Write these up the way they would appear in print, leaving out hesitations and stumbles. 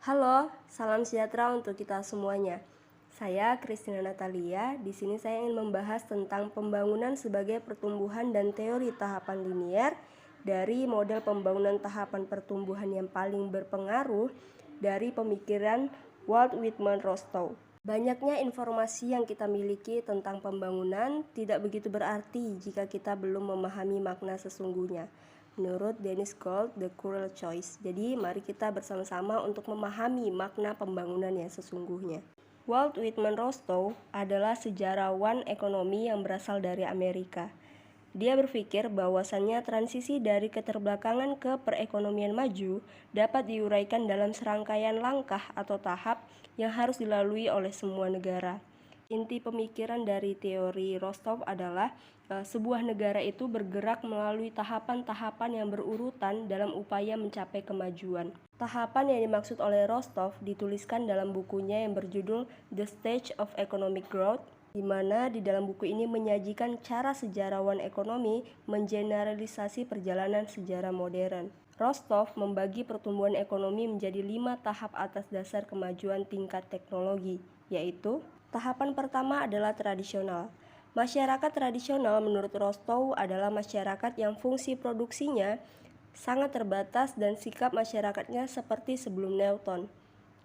Halo, salam sejahtera untuk kita semuanya. Saya Christina Natalia. Di sini saya ingin membahas tentang pembangunan sebagai pertumbuhan dan teori tahapan linier dari model pembangunan tahapan pertumbuhan yang paling berpengaruh dari pemikiran Walt Whitman Rostow. Banyaknya informasi yang kita miliki tentang pembangunan tidak begitu berarti jika kita belum memahami makna sesungguhnya. Menurut Dennis Gold, The Cruel Choice. Jadi mari kita bersama-sama untuk memahami makna pembangunan yang sesungguhnya. Walt Whitman Rostow adalah sejarawan ekonomi yang berasal dari Amerika. Dia berpikir bahwasannya transisi dari keterbelakangan ke perekonomian maju dapat diuraikan dalam serangkaian langkah atau tahap yang harus dilalui oleh semua negara. Inti pemikiran dari teori Rostow adalah sebuah negara itu bergerak melalui tahapan-tahapan yang berurutan dalam upaya mencapai kemajuan. Tahapan yang dimaksud oleh Rostow dituliskan dalam bukunya yang berjudul The Stage of Economic Growth, di mana di dalam buku ini menyajikan cara sejarawan ekonomi mengeneralisasi perjalanan sejarah modern. Rostow membagi pertumbuhan ekonomi menjadi 5 tahap atas dasar kemajuan tingkat teknologi, yaitu tahapan pertama adalah tradisional. Masyarakat tradisional menurut Rostow adalah masyarakat yang fungsi produksinya sangat terbatas dan sikap masyarakatnya seperti sebelum Newton.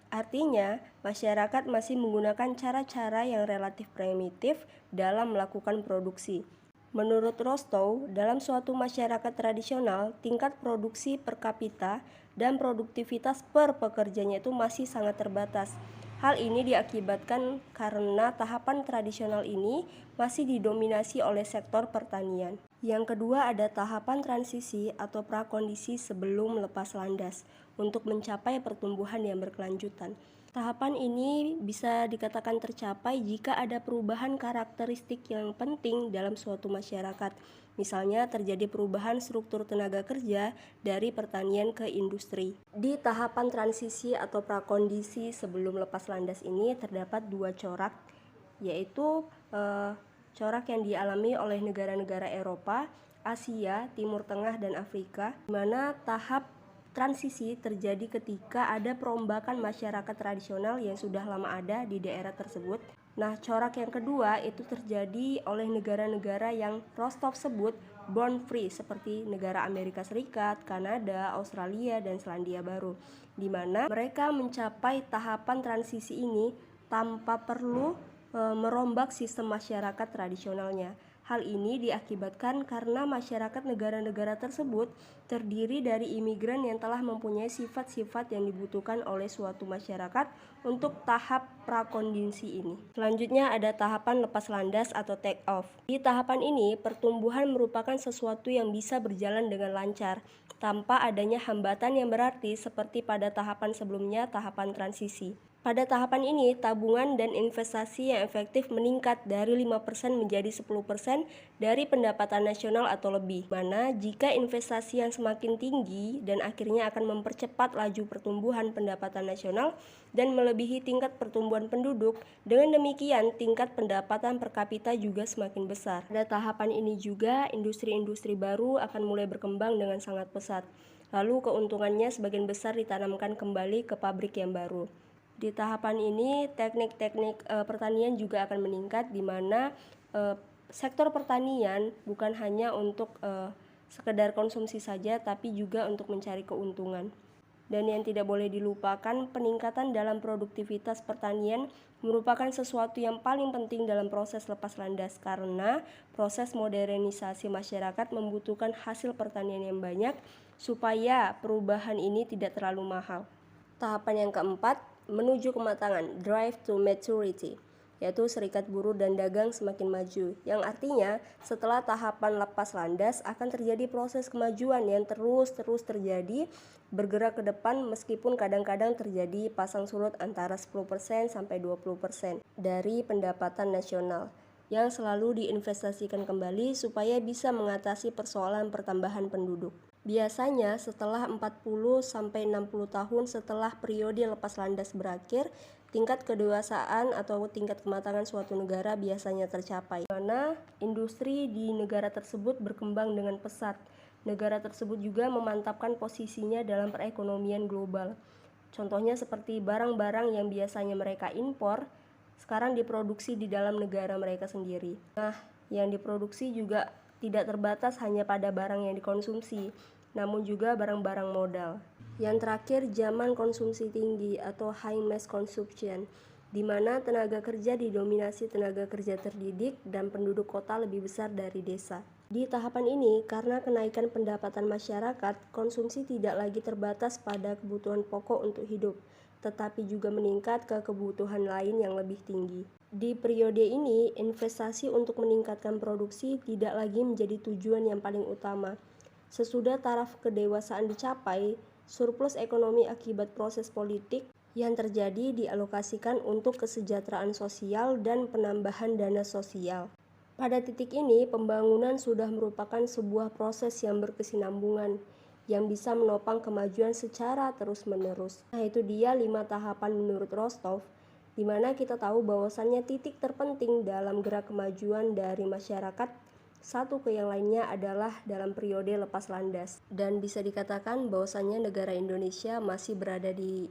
Artinya, masyarakat masih menggunakan cara-cara yang relatif primitif dalam melakukan produksi. Menurut Rostow, dalam suatu masyarakat tradisional, tingkat produksi per kapita dan produktivitas per pekerjanya itu masih sangat terbatas. Hal ini diakibatkan karena tahapan tradisional ini masih didominasi oleh sektor pertanian. Yang kedua ada tahapan transisi atau prakondisi sebelum lepas landas untuk mencapai pertumbuhan yang berkelanjutan. Tahapan ini bisa dikatakan tercapai jika ada perubahan karakteristik yang penting dalam suatu masyarakat. Misalnya terjadi perubahan struktur tenaga kerja dari pertanian ke industri. Di tahapan transisi atau prakondisi sebelum lepas landas ini terdapat 2 corak, yaitu corak yang dialami oleh negara-negara Eropa, Asia, Timur Tengah, dan Afrika, di mana tahap transisi terjadi ketika ada perombakan masyarakat tradisional yang sudah lama ada di daerah tersebut. Nah, corak yang kedua itu terjadi oleh negara-negara yang Rostow sebut born free, seperti negara Amerika Serikat, Kanada, Australia, dan Selandia Baru, di mana mereka mencapai tahapan transisi ini tanpa perlu merombak sistem masyarakat tradisionalnya. Hal ini diakibatkan karena masyarakat negara-negara tersebut terdiri dari imigran yang telah mempunyai sifat-sifat yang dibutuhkan oleh suatu masyarakat untuk tahap prakondisi ini. Selanjutnya ada tahapan lepas landas atau take off. Di tahapan ini, pertumbuhan merupakan sesuatu yang bisa berjalan dengan lancar tanpa adanya hambatan yang berarti seperti pada tahapan sebelumnya, tahapan transisi. Pada tahapan ini, tabungan dan investasi yang efektif meningkat dari 5% menjadi 10% dari pendapatan nasional atau lebih. Mana jika investasi yang semakin tinggi dan akhirnya akan mempercepat laju pertumbuhan pendapatan nasional dan melebihi tingkat pertumbuhan penduduk, dengan demikian tingkat pendapatan per kapita juga semakin besar. Pada tahapan ini juga, industri-industri baru akan mulai berkembang dengan sangat pesat. Lalu keuntungannya sebagian besar ditanamkan kembali ke pabrik yang baru. Di tahapan ini teknik-teknik pertanian juga akan meningkat, di mana sektor pertanian bukan hanya untuk sekedar konsumsi saja, tapi juga untuk mencari keuntungan. Dan yang tidak boleh dilupakan, peningkatan dalam produktivitas pertanian merupakan sesuatu yang paling penting dalam proses lepas landas, karena proses modernisasi masyarakat membutuhkan hasil pertanian yang banyak supaya perubahan ini tidak terlalu mahal. Tahapan yang keempat, menuju kematangan, drive to maturity, yaitu serikat buruh dan dagang semakin maju, yang artinya setelah tahapan lepas landas akan terjadi proses kemajuan yang terus terjadi, bergerak ke depan meskipun kadang-kadang terjadi pasang surut antara 10% sampai 20% dari pendapatan nasional yang selalu diinvestasikan kembali supaya bisa mengatasi persoalan pertambahan penduduk. Biasanya setelah 40-60 tahun setelah periode lepas landas berakhir, tingkat kedewasaan atau tingkat kematangan suatu negara biasanya tercapai, karena industri di negara tersebut berkembang dengan pesat. Negara tersebut juga memantapkan posisinya dalam perekonomian global. Contohnya seperti barang-barang yang biasanya mereka impor, sekarang diproduksi di dalam negara mereka sendiri. Nah, yang diproduksi juga tidak terbatas hanya pada barang yang dikonsumsi, namun juga barang-barang modal. Yang terakhir, zaman konsumsi tinggi atau high mass consumption, di mana tenaga kerja didominasi tenaga kerja terdidik dan penduduk kota lebih besar dari desa. Di tahapan ini, karena kenaikan pendapatan masyarakat, konsumsi tidak lagi terbatas pada kebutuhan pokok untuk hidup, tetapi juga meningkat ke kebutuhan lain yang lebih tinggi. Di periode ini, investasi untuk meningkatkan produksi tidak lagi menjadi tujuan yang paling utama. Sesudah taraf kedewasaan dicapai, surplus ekonomi akibat proses politik yang terjadi dialokasikan untuk kesejahteraan sosial dan penambahan dana sosial. Pada titik ini, pembangunan sudah merupakan sebuah proses yang berkesinambungan, yang bisa menopang kemajuan secara terus-menerus. Nah, itu dia 5 tahapan menurut Rostov, di mana kita tahu bahwasannya titik terpenting dalam gerak kemajuan dari masyarakat satu ke yang lainnya adalah dalam periode lepas landas. Dan bisa dikatakan bahwasannya negara Indonesia masih berada di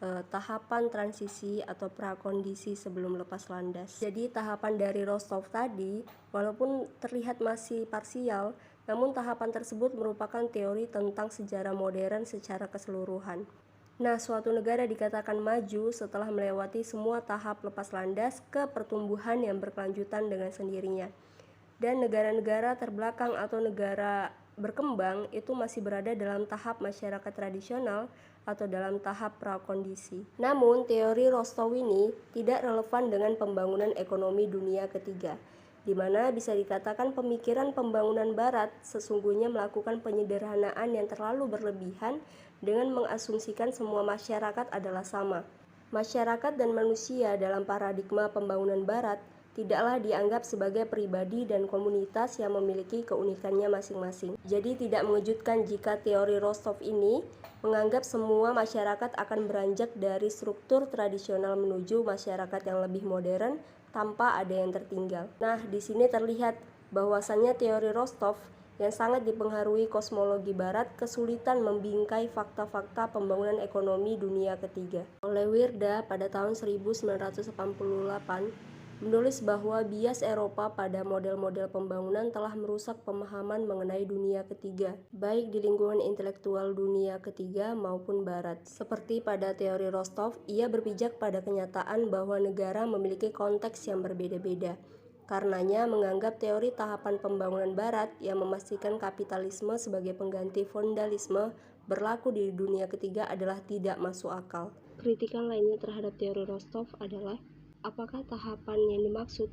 tahapan transisi atau prakondisi sebelum lepas landas. Jadi tahapan dari Rostov tadi, walaupun terlihat masih parsial, namun tahapan tersebut merupakan teori tentang sejarah modern secara keseluruhan. Nah, suatu negara dikatakan maju setelah melewati semua tahap lepas landas ke pertumbuhan yang berkelanjutan dengan sendirinya. Dan negara-negara terbelakang atau negara berkembang itu masih berada dalam tahap masyarakat tradisional atau dalam tahap prakondisi. Namun, teori Rostov ini tidak relevan dengan pembangunan ekonomi dunia ketiga, di mana bisa dikatakan pemikiran pembangunan Barat sesungguhnya melakukan penyederhanaan yang terlalu berlebihan dengan mengasumsikan semua masyarakat adalah sama. Masyarakat dan manusia dalam paradigma pembangunan Barat tidaklah dianggap sebagai pribadi dan komunitas yang memiliki keunikannya masing-masing. Jadi tidak mengejutkan jika teori Rostov ini menganggap semua masyarakat akan beranjak dari struktur tradisional menuju masyarakat yang lebih modern tanpa ada yang tertinggal. Nah, di sini terlihat bahwasannya teori Rostov yang sangat dipengaruhi kosmologi barat kesulitan membingkai fakta-fakta pembangunan ekonomi dunia ketiga. Oleh Wirda pada tahun 1988 menulis bahwa bias Eropa pada model-model pembangunan telah merusak pemahaman mengenai dunia ketiga, baik di lingkungan intelektual dunia ketiga maupun barat. Seperti pada teori Rostov, ia berpijak pada kenyataan bahwa negara memiliki konteks yang berbeda-beda. Karenanya menganggap teori tahapan pembangunan barat yang memastikan kapitalisme sebagai pengganti feudalisme berlaku di dunia ketiga adalah tidak masuk akal. Kritikan lainnya terhadap teori Rostov adalah apakah tahapan yang dimaksud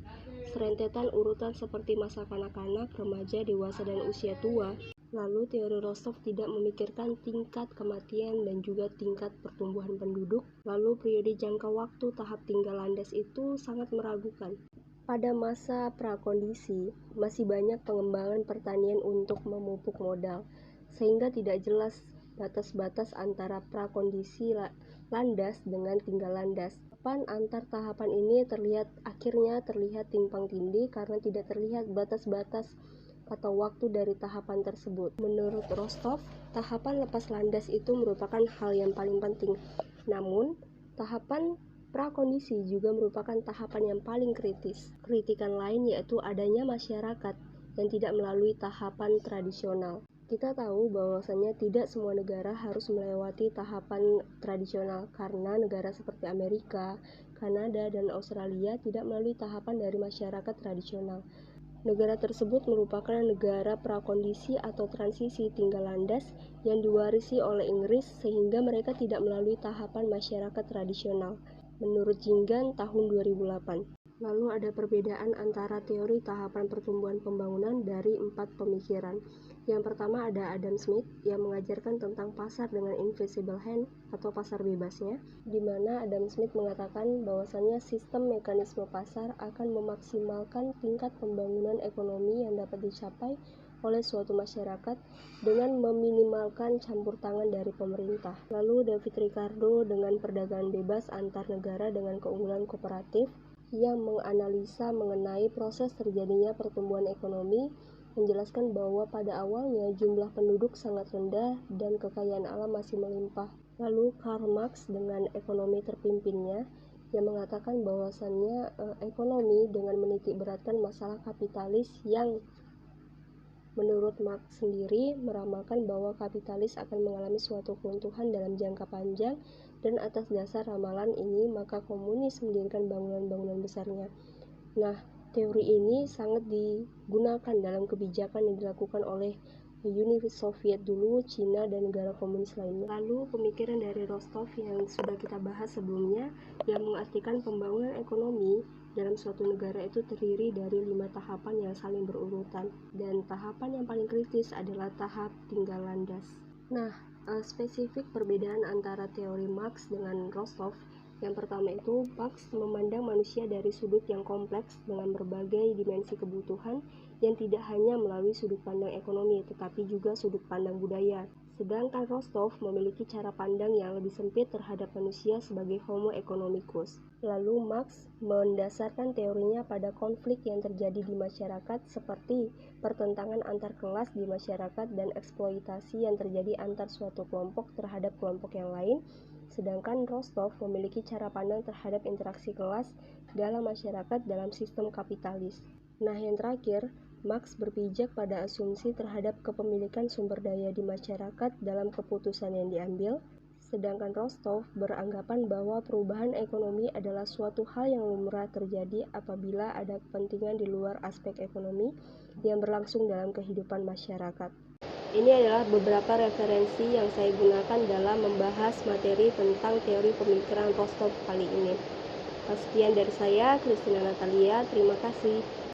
serentetan urutan seperti masa kanak-kanak, remaja, dewasa, dan usia tua? Lalu teori Rostov tidak memikirkan tingkat kematian dan juga tingkat pertumbuhan penduduk. Lalu periode jangka waktu tahap tinggal landas itu sangat meragukan. Pada masa prakondisi, masih banyak pengembangan pertanian untuk memupuk modal, sehingga tidak jelas batas-batas antara prakondisi landas dengan tinggal landas. Antar tahapan ini akhirnya terlihat timpang tindih karena tidak terlihat batas-batas atau waktu dari tahapan tersebut. Menurut Rostov, tahapan lepas landas itu merupakan hal yang paling penting. Namun, tahapan prakondisi juga merupakan tahapan yang paling kritis. Kritikan lain yaitu adanya masyarakat yang tidak melalui tahapan tradisional. Kita tahu bahwasannya tidak semua negara harus melewati tahapan tradisional karena negara seperti Amerika, Kanada, dan Australia tidak melalui tahapan dari masyarakat tradisional. Negara tersebut merupakan negara prakondisi atau transisi tinggal landas yang diwarisi oleh Inggris sehingga mereka tidak melalui tahapan masyarakat tradisional. Menurut Jinggan tahun 2008. Lalu ada perbedaan antara teori tahapan pertumbuhan pembangunan dari 4 pemikiran. Yang pertama ada Adam Smith yang mengajarkan tentang pasar dengan invisible hand atau pasar bebasnya, di mana Adam Smith mengatakan bahwasannya sistem mekanisme pasar akan memaksimalkan tingkat pembangunan ekonomi yang dapat dicapai oleh suatu masyarakat dengan meminimalkan campur tangan dari pemerintah. Lalu David Ricardo dengan perdagangan bebas antar negara dengan keunggulan kooperatif yang menganalisa mengenai proses terjadinya pertumbuhan ekonomi, menjelaskan bahwa pada awalnya jumlah penduduk sangat rendah dan kekayaan alam masih melimpah. Lalu Karl Marx dengan ekonomi terpimpinnya yang mengatakan bahwasannya ekonomi dengan menitik beratkan masalah kapitalis yang menurut Marx sendiri meramalkan bahwa kapitalis akan mengalami suatu keruntuhan dalam jangka panjang, dan atas dasar ramalan ini maka komunis mendirikan bangunan-bangunan besarnya. Nah, teori ini sangat digunakan dalam kebijakan yang dilakukan oleh Uni Soviet dulu, Cina, dan negara komunis lainnya. Lalu pemikiran dari Rostov yang sudah kita bahas sebelumnya, yang mengartikan pembangunan ekonomi dalam suatu negara itu terdiri dari 5 tahapan yang saling berurutan, dan tahapan yang paling kritis adalah tahap tinggal landas. Nah, spesifik perbedaan antara teori Marx dengan Rostov, yang pertama itu Marx memandang manusia dari sudut yang kompleks dengan berbagai dimensi kebutuhan yang tidak hanya melalui sudut pandang ekonomi tetapi juga sudut pandang budaya. Sedangkan Rostov memiliki cara pandang yang lebih sempit terhadap manusia sebagai homo economicus. Lalu Marx mendasarkan teorinya pada konflik yang terjadi di masyarakat seperti pertentangan antar kelas di masyarakat dan eksploitasi yang terjadi antar suatu kelompok terhadap kelompok yang lain. Sedangkan Rostov memiliki cara pandang terhadap interaksi kelas dalam masyarakat dalam sistem kapitalis. Nah, yang terakhir, Marx berpijak pada asumsi terhadap kepemilikan sumber daya di masyarakat dalam keputusan yang diambil, sedangkan Rostov beranggapan bahwa perubahan ekonomi adalah suatu hal yang lumrah terjadi apabila ada kepentingan di luar aspek ekonomi yang berlangsung dalam kehidupan masyarakat. Ini adalah beberapa referensi yang saya gunakan dalam membahas materi tentang teori pemikiran Rostov kali ini. Sekian dari saya, Christina Natalia. Terima kasih.